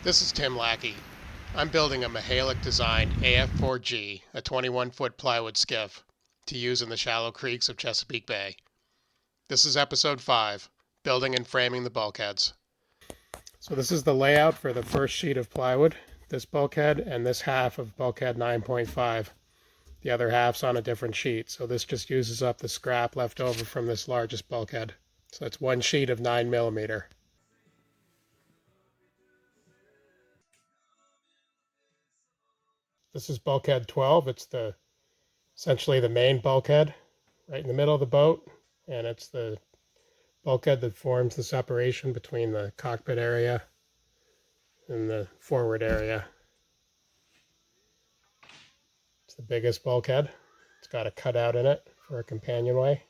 This is Tim Lackey. I'm building a Michalak designed AF4G, a 21-foot plywood skiff, to use in the shallow creeks of Chesapeake Bay. This is episode 5, Building and Framing the Bulkheads. So this is the layout for the first sheet of plywood, this bulkhead and this half of bulkhead 9.5. The other half's on a different sheet, so this just uses up the scrap left over from this largest bulkhead. So it's one sheet of 9mm. This is bulkhead 12. It's essentially the main bulkhead right in the middle of the boat, and it's the bulkhead that forms the separation between the cockpit area and the forward area. It's the biggest bulkhead. It's got a cutout in it for a companionway.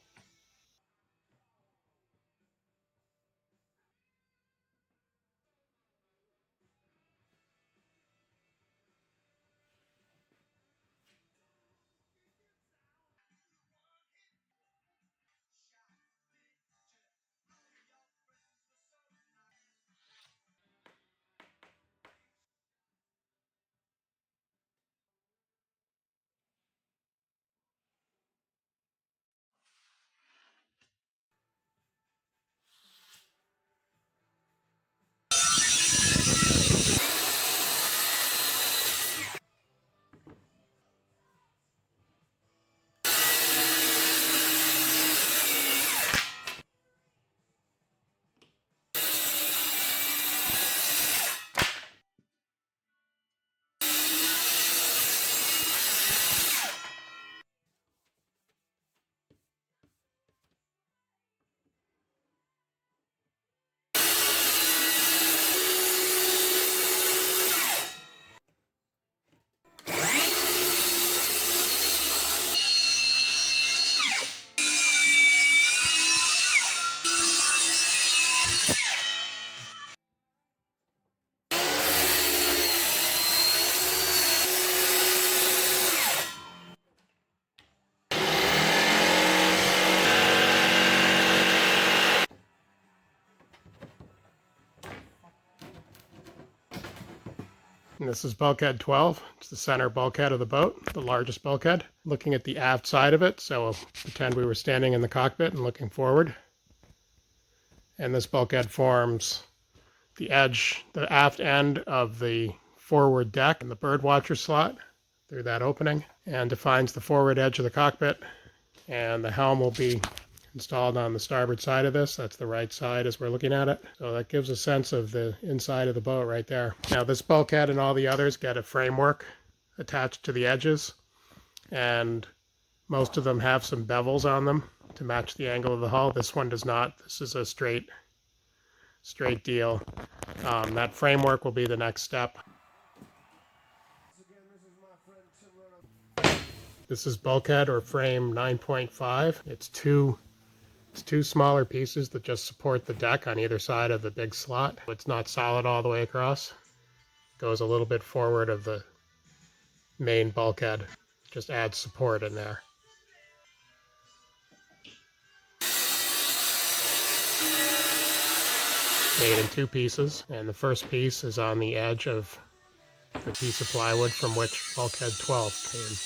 And this is bulkhead 12. It's the center bulkhead of the boat, the largest bulkhead. Looking at the aft side of it, so we'll pretend we were standing in the cockpit and looking forward. And this bulkhead forms the edge, the aft end of the forward deck and the birdwatcher slot through that opening, and defines the forward edge of the cockpit. And the helm will be installed on the starboard side of this. That's the right side as we're looking at it. So that gives a sense of the inside of the boat right there. Now this bulkhead and all the others get a framework attached to the edges, and most of them have some bevels on them to match the angle of the hull. This one does not. This is a straight deal. That framework will be the next step. This is bulkhead or frame 9.5. It's two smaller pieces that just support the deck on either side of the big slot. It's not solid all the way across. It goes a little bit forward of the main bulkhead. Just adds support in there. Made in two pieces, and the first piece is on the edge of the piece of plywood from which bulkhead 12 came.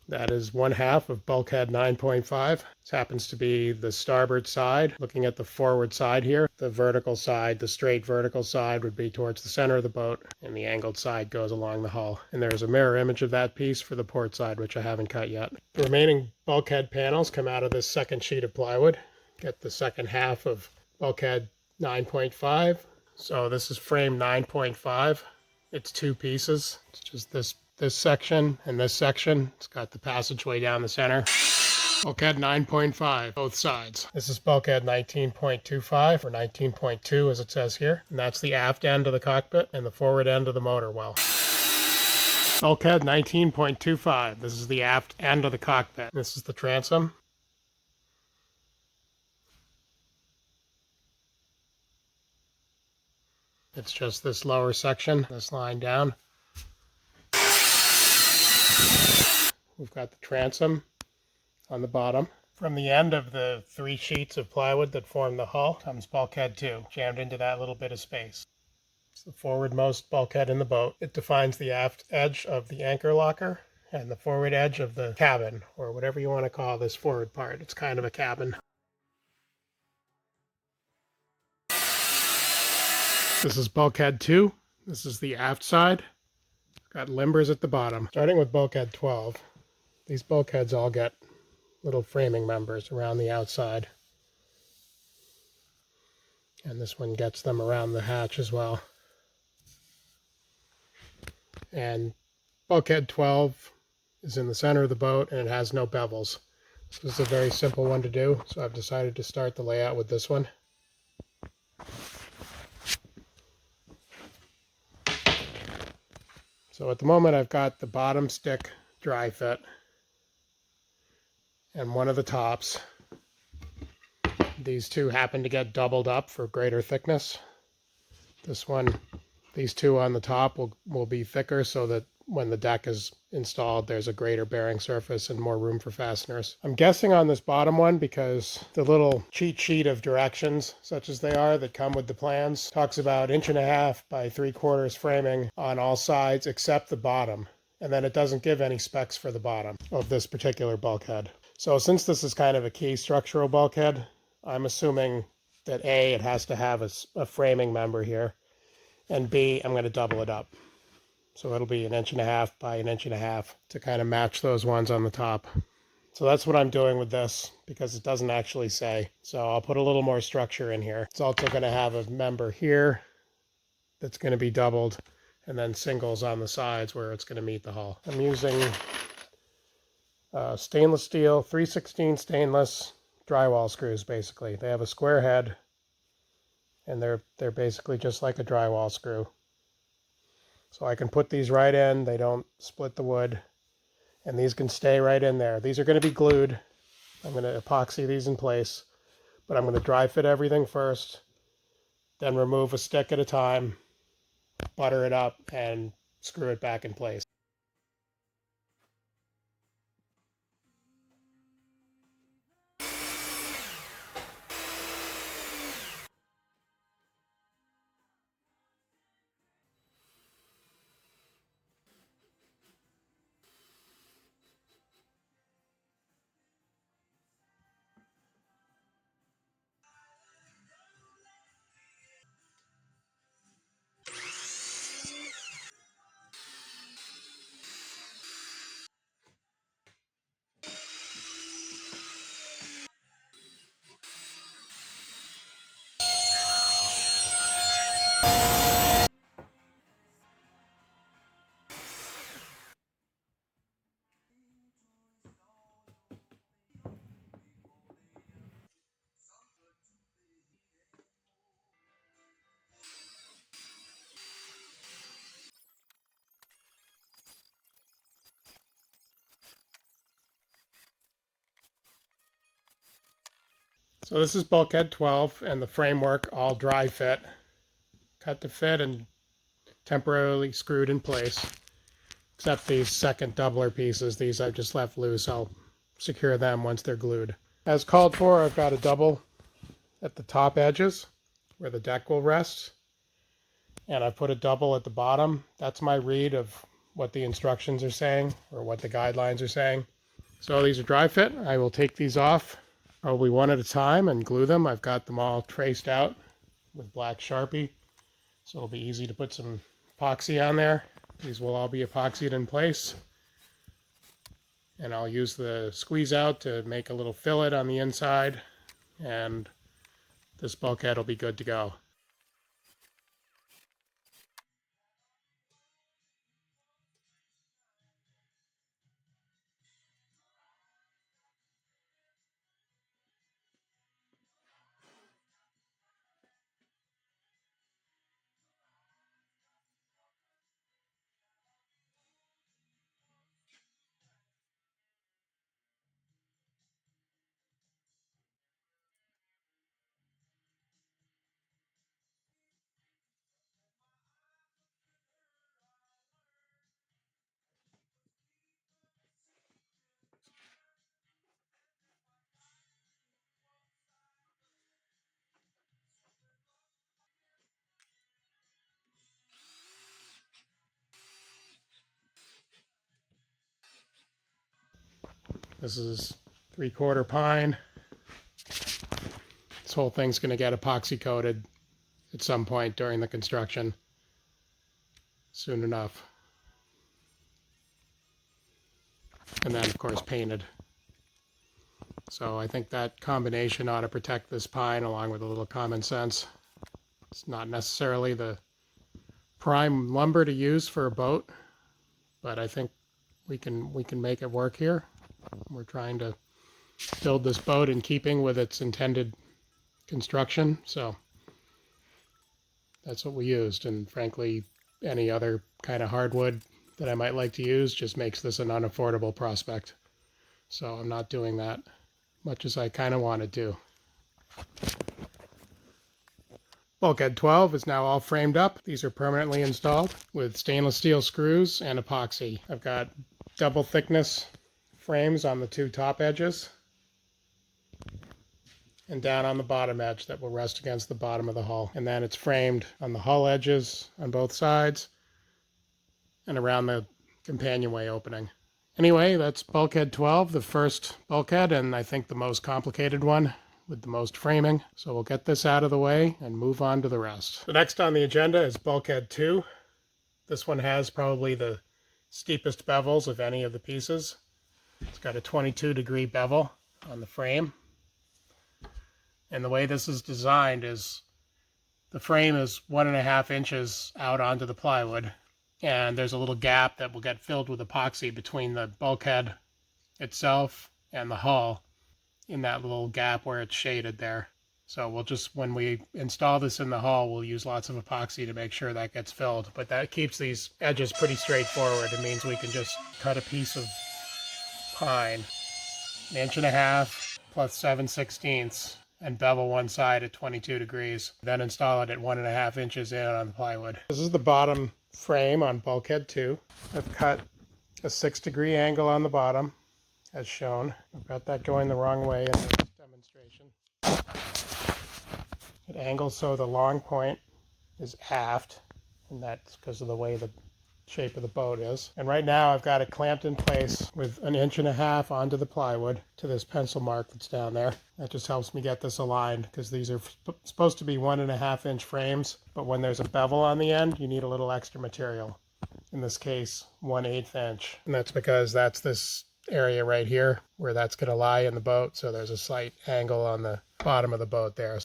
That is one half of bulkhead 9.5. This happens to be the starboard side. Looking at the forward side here, the vertical side, the straight vertical side would be towards the center of the boat, and the angled side goes along the hull. And there's a mirror image of that piece for the port side, which I haven't cut yet. The remaining bulkhead panels come out of this second sheet of plywood. Get the second half of bulkhead 9.5. So this is frame 9.5. It's two pieces. It's just this section and this section. It's got the passageway down the center. Bulkhead 9.5, both sides. This is bulkhead 19.25 or 19.2 as it says here. And that's the aft end of the cockpit and the forward end of the motor well. Bulkhead 19.25. This is the aft end of the cockpit. This is the transom. It's just this lower section, this line down. We've got the transom on the bottom. From the end of the three sheets of plywood that form the hull comes bulkhead 2, jammed into that little bit of space. It's the forwardmost bulkhead in the boat. It defines the aft edge of the anchor locker and the forward edge of the cabin, or whatever you want to call this forward part. It's kind of a cabin. This is bulkhead 2. This is the aft side. Got limbers at the bottom. Starting with bulkhead 12, these bulkheads all get little framing members around the outside. And this one gets them around the hatch as well. And bulkhead 12 is in the center of the boat, and it has no bevels. This is a very simple one to do, so I've decided to start the layout with this one. So at the moment I've got the bottom stick dry fit and one of the tops. These two happen to get doubled up for greater thickness. This one, these two on the top will be thicker so that when the deck is installed, there's a greater bearing surface and more room for fasteners. I'm guessing on this bottom one because the little cheat sheet of directions, such as they are, that come with the plans, talks about 1.5 by 3/4 framing on all sides except the bottom. And then it doesn't give any specs for the bottom of this particular bulkhead. So since this is kind of a key structural bulkhead, I'm assuming that A, it has to have a framing member here, and B, I'm going to double it up. So it'll be 1.5 by 1.5 to kind of match those ones on the top. So that's what I'm doing with this because it doesn't actually say. So I'll put a little more structure in here. It's also going to have a member here that's going to be doubled, and then singles on the sides where it's going to meet the hull. I'm using stainless steel, 3/16 stainless drywall screws basically. They have a square head, and they're basically just like a drywall screw. So I can put these right in, they don't split the wood, and these can stay right in there. These are going to be glued. I'm going to epoxy these in place, but I'm going to dry fit everything first, then remove a stick at a time, butter it up, and screw it back in place. So this is bulkhead 12 and the framework all dry fit, cut to fit and temporarily screwed in place, except these second doubler pieces. These I've just left loose. I'll secure them once they're glued. As called for, I've got a double at the top edges where the deck will rest, and I put a double at the bottom. That's my read of what the instructions are saying or what the guidelines are saying. So these are dry fit. I will take these off probably one at a time and glue them. I've got them all traced out with black Sharpie, so it'll be easy to put some epoxy on there. These will all be epoxied in place, and I'll use the squeeze out to make a little fillet on the inside, and this bulkhead will be good to go. This is 3/4 pine. This whole thing's going to get epoxy coated at some point during the construction, soon enough. And then, of course, painted. So I think that combination ought to protect this pine along with a little common sense. It's not necessarily the prime lumber to use for a boat, but I think we can make it work here. We're trying to build this boat in keeping with its intended construction, so that's what we used. And frankly, any other kind of hardwood that I might like to use just makes this an unaffordable prospect. So I'm not doing that, much as I kind of wanted to. Bulkhead 12 is now all framed up. These are permanently installed with stainless steel screws and epoxy. I've got double thickness frames on the two top edges and down on the bottom edge that will rest against the bottom of the hull. And then it's framed on the hull edges on both sides and around the companionway opening. Anyway, that's Bulkhead 12, the first bulkhead, and I think the most complicated one with the most framing. So we'll get this out of the way and move on to the rest. The next on the agenda is Bulkhead 2. This one has probably the steepest bevels of any of the pieces. It's got a 22-degree bevel on the frame. And the way this is designed is the frame is 1.5 inches out onto the plywood, and there's a little gap that will get filled with epoxy between the bulkhead itself and the hull, in that little gap where it's shaded there. So we'll just, when we install this in the hull, we'll use lots of epoxy to make sure that gets filled. But that keeps these edges pretty straightforward. It means we can just cut a piece of pine 1.5 inches plus 7/16 and bevel one side at 22 degrees. Then install it at 1.5 inches in on the plywood. This is the bottom frame on Bulkhead 2. I've cut a 6-degree angle on the bottom, as shown. I've got that going the wrong way in this demonstration. It angles so the long point is aft, and that's because of the way the shape of the boat is. And right now I've got it clamped in place with 1.5 inches onto the plywood to this pencil mark that's down there. That just helps me get this aligned, because these are supposed to be 1.5-inch frames, but when there's a bevel on the end, you need a little extra material. In this case, 1/8 inch. And that's because that's this area right here where that's going to lie in the boat, so there's a slight angle on the bottom of the boat there.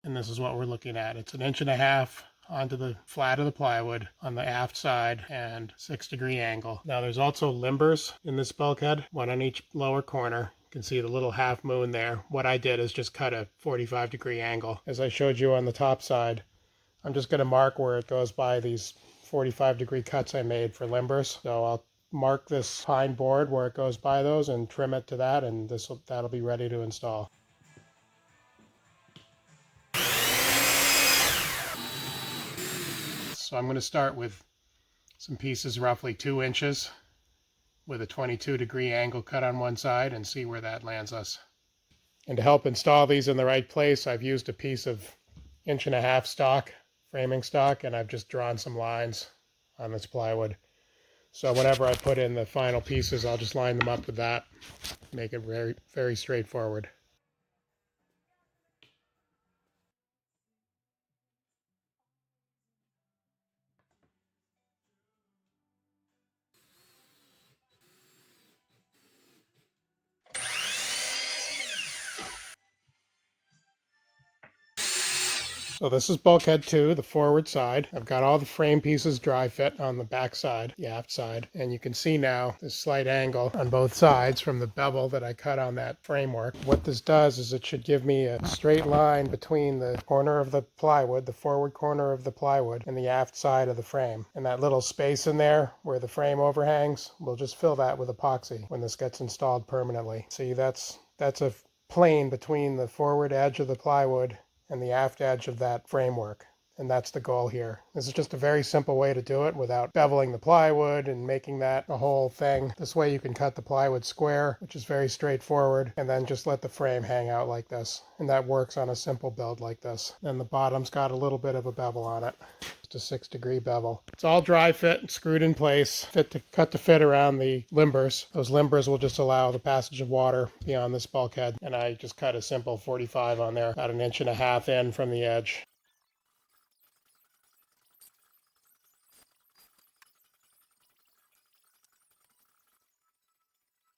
And this is what we're looking at. It's 1.5 inches onto the flat of the plywood on the aft side and 6-degree angle. Now there's also limbers in this bulkhead, one on each lower corner. You can see the little half moon there. What I did is just cut a 45-degree angle. As I showed you on the top side, I'm just going to mark where it goes by these 45-degree cuts I made for limbers. So I'll mark this pine board where it goes by those and trim it to that, and that'll be ready to install. So I'm going to start with some pieces roughly 2 inches with a 22-degree angle cut on one side and see where that lands us. And to help install these in the right place, I've used a piece of 1.5 inch stock, framing stock, and I've just drawn some lines on this plywood. So whenever I put in the final pieces, I'll just line them up with that, make it very, very straightforward. So this is Bulkhead 2, the forward side. I've got all the frame pieces dry fit on the back side, the aft side, and you can see now this slight angle on both sides from the bevel that I cut on that framework. What this does is it should give me a straight line between the corner of the plywood, the forward corner of the plywood, and the aft side of the frame. And that little space in there where the frame overhangs, we'll just fill that with epoxy when this gets installed permanently. See, that's a plane between the forward edge of the plywood and the aft edge of that framework. And that's the goal here. This is just a very simple way to do it without beveling the plywood and making that a whole thing. This way you can cut the plywood square, which is very straightforward, and then just let the frame hang out like this. And that works on a simple build like this. And the bottom's got a little bit of a bevel on it. Just a 6-degree bevel. It's all dry fit, screwed in place, cut to fit around the limbers. Those limbers will just allow the passage of water beyond this bulkhead. And I just cut a simple 45 on there, about 1.5 inches in from the edge.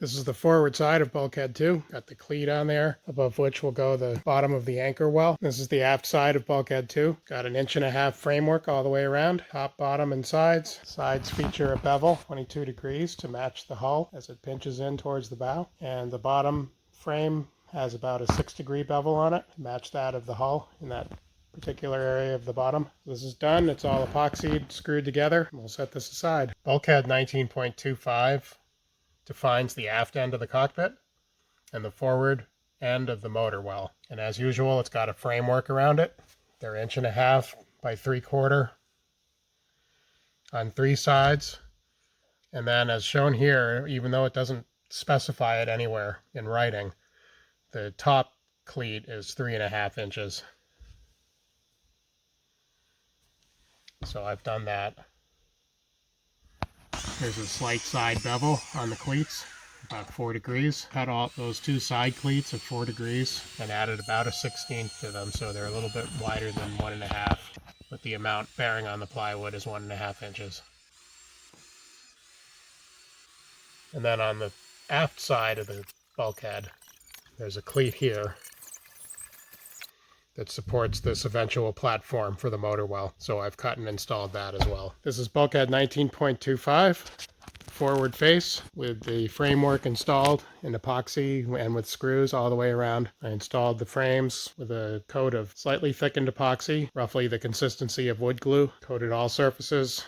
This is the forward side of bulkhead 2. Got the cleat on there, above which will go the bottom of the anchor well. This is the aft side of bulkhead 2. Got 1.5 inch framework all the way around, top, bottom, and sides. Sides feature a bevel, 22 degrees to match the hull as it pinches in towards the bow. And the bottom frame has about a 6-degree bevel on it to match that of the hull in that particular area of the bottom. This is done. It's all epoxied, screwed together. We'll set this aside. Bulkhead 19.25 defines the aft end of the cockpit and the forward end of the motor well. And as usual, it's got a framework around it. They're 1.5 inch by 3/4 on 3 sides. And then as shown here, even though it doesn't specify it anywhere in writing, the top cleat is 3.5 inches. So I've done that. There's a slight side bevel on the cleats, about 4 degrees. Cut all those 2 side cleats at 4 degrees and added about a 1/16 to them, so they're a little bit wider than 1.5, but the amount bearing on the plywood is 1.5 inches. And then on the aft side of the bulkhead, there's a cleat here that supports this eventual platform for the motor well. So I've cut and installed that as well. This is bulkhead 19.25, forward face with the framework installed in epoxy and with screws all the way around. I installed the frames with a coat of slightly thickened epoxy, roughly the consistency of wood glue, coated all surfaces,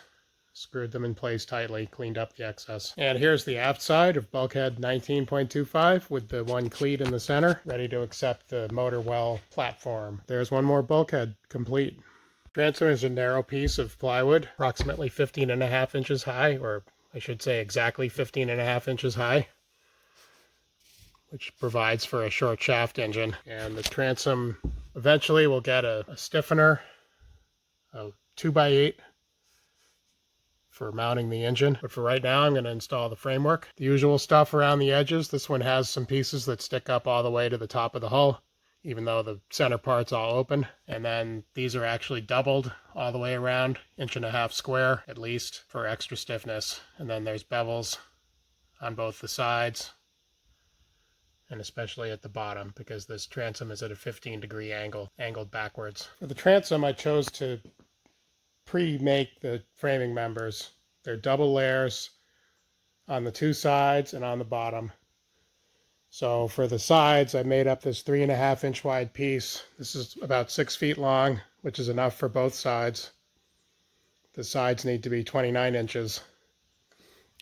screwed them in place tightly, cleaned up the excess. And here's the aft side of bulkhead 19.25 with the one cleat in the center, ready to accept the motor well platform. There's one more bulkhead complete. Transom is a narrow piece of plywood, approximately 15.5 inches high, or I should say exactly 15.5 inches high, which provides for a short shaft engine. And the transom eventually will get a stiffener, a 2x8, for mounting the engine. But for right now, I'm going to install the framework. The usual stuff around the edges. This one has some pieces that stick up all the way to the top of the hull, even though the center part's all open. And then these are actually doubled all the way around, 1.5 inch square at least, for extra stiffness. And then there's bevels on both the sides, and especially at the bottom, because this transom is at a 15-degree angle, angled backwards. For the transom, I chose to pre-make the framing members. They're double layers on the 2 sides and on the bottom. So for the sides, I made up this 3.5 inch wide piece. This is about 6 feet long, which is enough for both sides. The sides need to be 29 inches.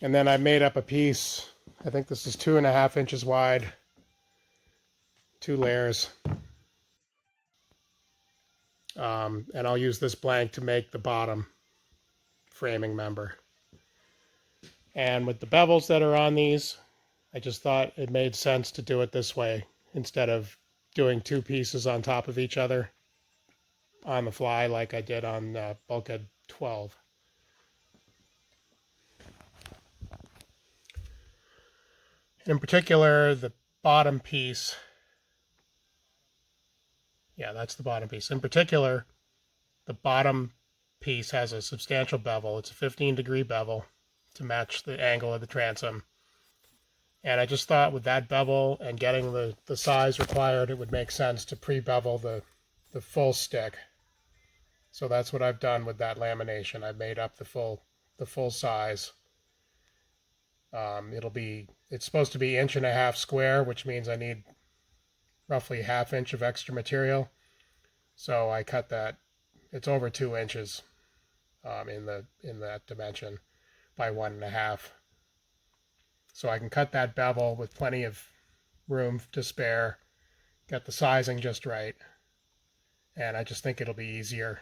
And then I made up a piece, I think this is 2.5 inches wide, 2 layers. And I'll use this blank to make the bottom framing member. And with the bevels that are on these, I just thought it made sense to do it this way instead of doing 2 pieces on top of each other on the fly like I did on bulkhead 12. In particular, the bottom piece, yeah, that's the bottom piece. In particular, the bottom piece has a substantial bevel. It's a 15-degree bevel to match the angle of the transom. And I just thought with that bevel and getting the size required, it would make sense to pre-bevel the full stick. So that's what I've done with that lamination. I've made up the full size. It's supposed to be 1.5 inch square, which means I need roughly 1/2 inch of extra material. So I cut that. It's over 2 inches in that dimension by 1.5. So I can cut that bevel with plenty of room to spare, get the sizing just right, and I just think it'll be easier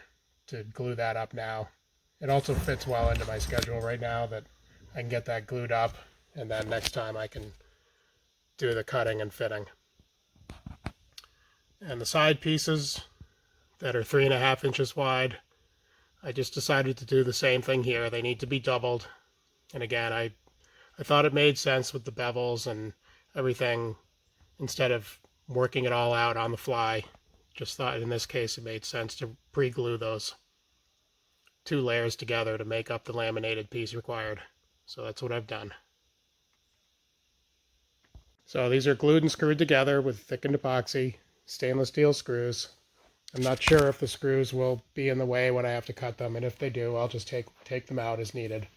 to glue that up now. It also fits well into my schedule right now that I can get that glued up, and then next time I can do the cutting and fitting. And the side pieces that are 3.5 inches wide, I just decided to do the same thing here. They need to be doubled. And again, I thought it made sense with the bevels and everything, instead of working it all out on the fly. Just thought in this case it made sense to pre-glue those 2 layers together to make up the laminated piece required. So that's what I've done. So these are glued and screwed together with thickened epoxy, stainless steel screws. I'm not sure if the screws will be in the way when I have to cut them, and if they do, I'll just take them out as needed.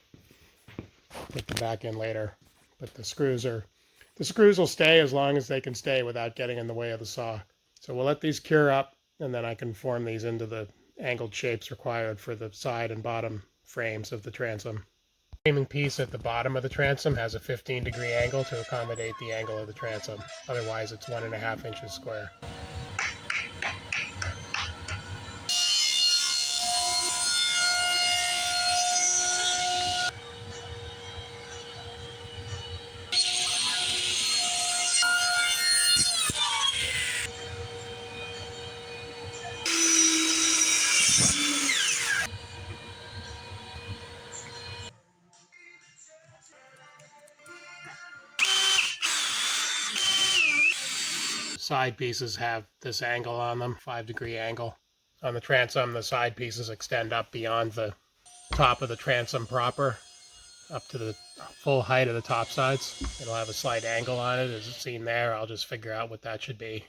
Put them back in later. But the screws will stay as long as they can stay without getting in the way of the saw. So we'll let these cure up, and then I can form these into the angled shapes required for the side and bottom frames of the transom. The framing piece at the bottom of the transom has a 15-degree angle to accommodate the angle of the transom. Otherwise, it's 1.5 inches square. Side pieces have this angle on them, 5-degree angle. On the transom, the side pieces extend up beyond the top of the transom proper, up to the full height of the top sides. It'll have a slight angle on it, as it's seen there. I'll just figure out what that should be.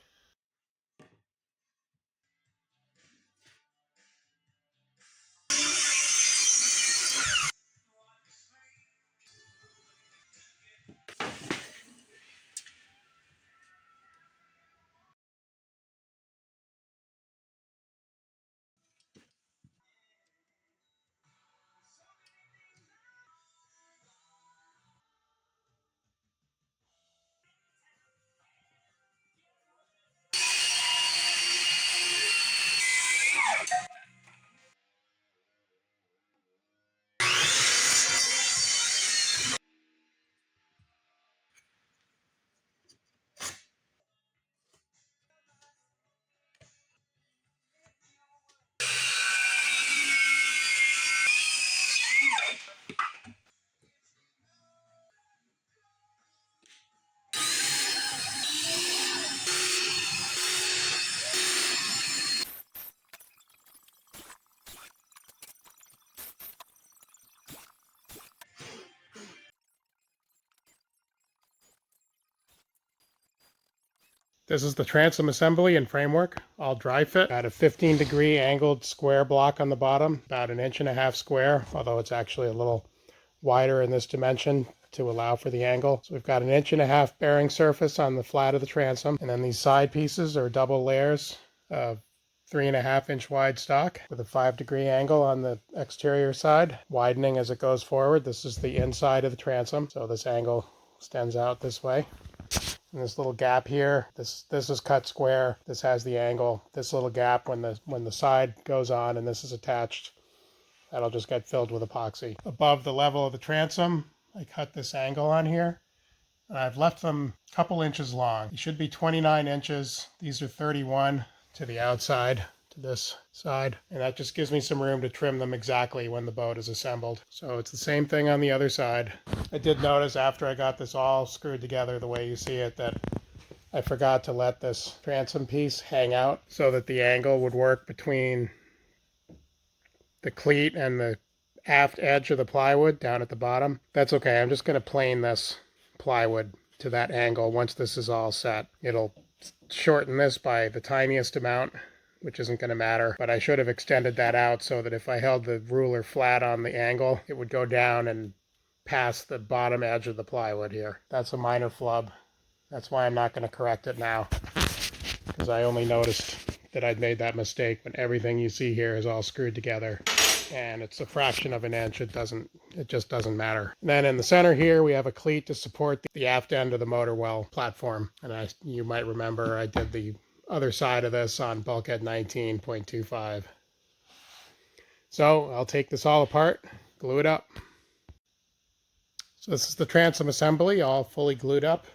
This is the transom assembly and framework, all dry fit. Got a 15-degree angled square block on the bottom, about 1.5 inches square, although it's actually a little wider in this dimension to allow for the angle. So we've got 1.5 inch bearing surface on the flat of the transom, and then these side pieces are double layers of 3.5 inch wide stock with a 5-degree angle on the exterior side, widening as it goes forward. This is the inside of the transom, so this angle extends out this way. And this little gap here, this is cut square. This has the angle. This little gap when the side goes on and this is attached, that'll just get filled with epoxy. Above the level of the transom, I cut this angle on here. And I've left them a couple inches long. They should be 29 inches. These are 31 to the outside, to this side. And that just gives me some room to trim them exactly when the boat is assembled. So it's the same thing on the other side. I did notice after I got this all screwed together the way you see it that I forgot to let this transom piece hang out so that the angle would work between the cleat and the aft edge of the plywood down at the bottom. That's okay. I'm just going to plane this plywood to that angle once this is all set. It'll shorten this by the tiniest amount, which isn't going to matter, but I should have extended that out so that if I held the ruler flat on the angle, it would go down and past the bottom edge of the plywood here. That's a minor flub. That's why I'm not going to correct it now, because I only noticed that I'd made that mistake when everything you see here is all screwed together and it's a fraction of an inch. It just doesn't matter. And then in the center here we have a cleat to support the aft end of the motor well platform, and you might remember I did the other side of this on bulkhead 19.25. So I'll take this all apart, glue it up. So this is the transom assembly, all fully glued up.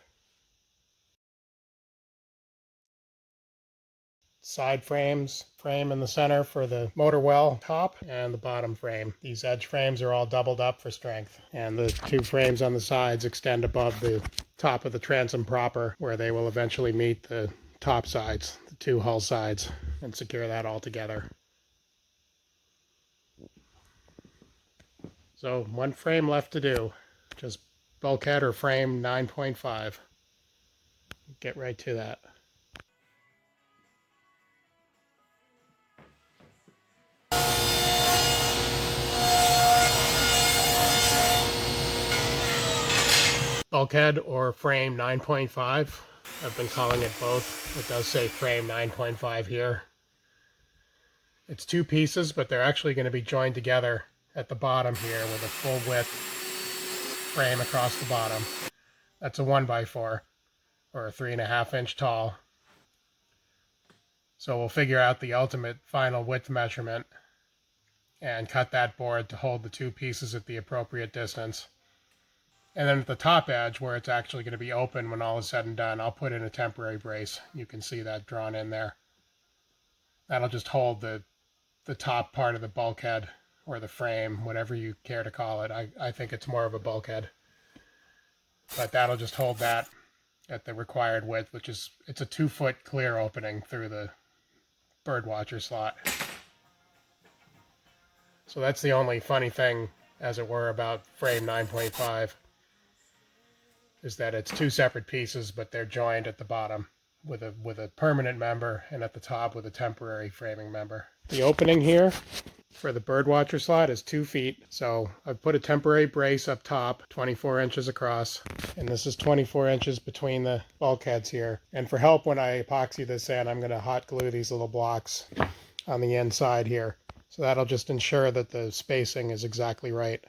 Side frames, frame in the center for the motor well top, and the bottom frame. These edge frames are all doubled up for strength, and the two frames on the sides extend above the top of the transom proper, where they will eventually meet the top sides, the two hull sides, and secure that all together. So one frame left to do, just bulkhead or frame 9.5. Get right to that. Bulkhead or frame 9.5. I've been calling it both. It does say frame 9.5 here. It's two pieces, but they're actually going to be joined together at the bottom here with a full width frame across the bottom. That's a 1x4 or a 3.5 inch tall. So we'll figure out the ultimate final width measurement and cut that board to hold the two pieces at the appropriate distance. And then at the top edge, where it's actually going to be open when all is said and done, I'll put in a temporary brace. You can see that drawn in there. That'll just hold the top part of the bulkhead or the frame, whatever you care to call it. I think it's more of a bulkhead. But that'll just hold that at the required width, which is, it's a 2-foot clear opening through the birdwatcher slot. So that's the only funny thing, as it were, about frame 9.5. is that it's two separate pieces, but they're joined at the bottom with a permanent member, and at the top with a temporary framing member. The opening here for the birdwatcher slot is 2 feet, so I've put a temporary brace up top, 24 inches across, and this is 24 inches between the bulkheads here. And for help when I epoxy this in, I'm going to hot glue these little blocks on the inside here. So that'll just ensure that the spacing is exactly right.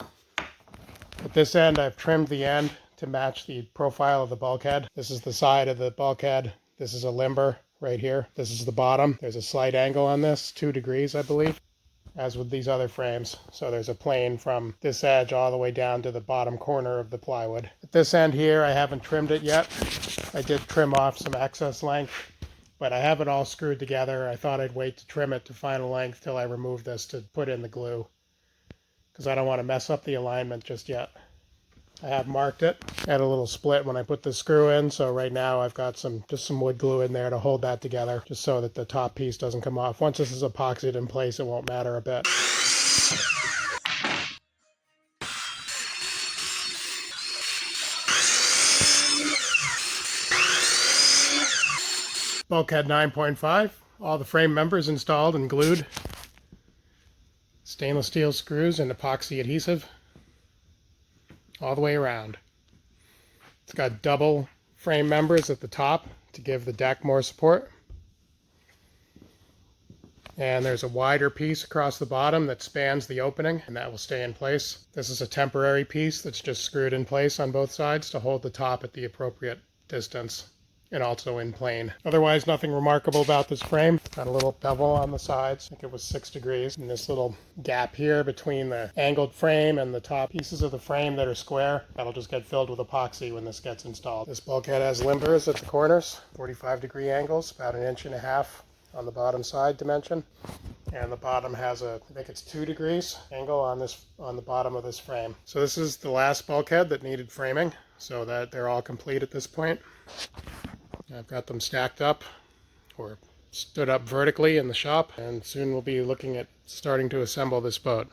At this end, I've trimmed the end to match the profile of the bulkhead. This is the side of the bulkhead. This is a limber right here. This is the bottom. There's a slight angle on this, 2 degrees, I believe, as with these other frames. So there's a plane from this edge all the way down to the bottom corner of the plywood. At this end here, I haven't trimmed it yet. I did trim off some excess length, but I have it all screwed together. I thought I'd wait to trim it to final length till I remove this to put in the glue, because I don't want to mess up the alignment just yet. I have marked it. I had a little split when I put the screw in, so right now I've got just some wood glue in there to hold that together, just so that the top piece doesn't come off. Once this is epoxied in place, it won't matter a bit. Bulkhead 9.5, all the frame members installed and glued. Stainless steel screws and epoxy adhesive all the way around. It's got double frame members at the top to give the deck more support. And there's a wider piece across the bottom that spans the opening, and that will stay in place. This is a temporary piece that's just screwed in place on both sides to hold the top at the appropriate distance, and also in plane. Otherwise, nothing remarkable about this frame. Got a little bevel on the sides. I think it was 6 degrees. And this little gap here between the angled frame and the top pieces of the frame that are square, that'll just get filled with epoxy when this gets installed. This bulkhead has limbers at the corners, 45-degree angles, about 1.5 inches on the bottom side dimension. And the bottom has I think it's 2 degrees angle on the bottom of this frame. So this is the last bulkhead that needed framing, so that they're all complete at this point. I've got them stacked up or stood up vertically in the shop, and soon we'll be looking at starting to assemble this boat.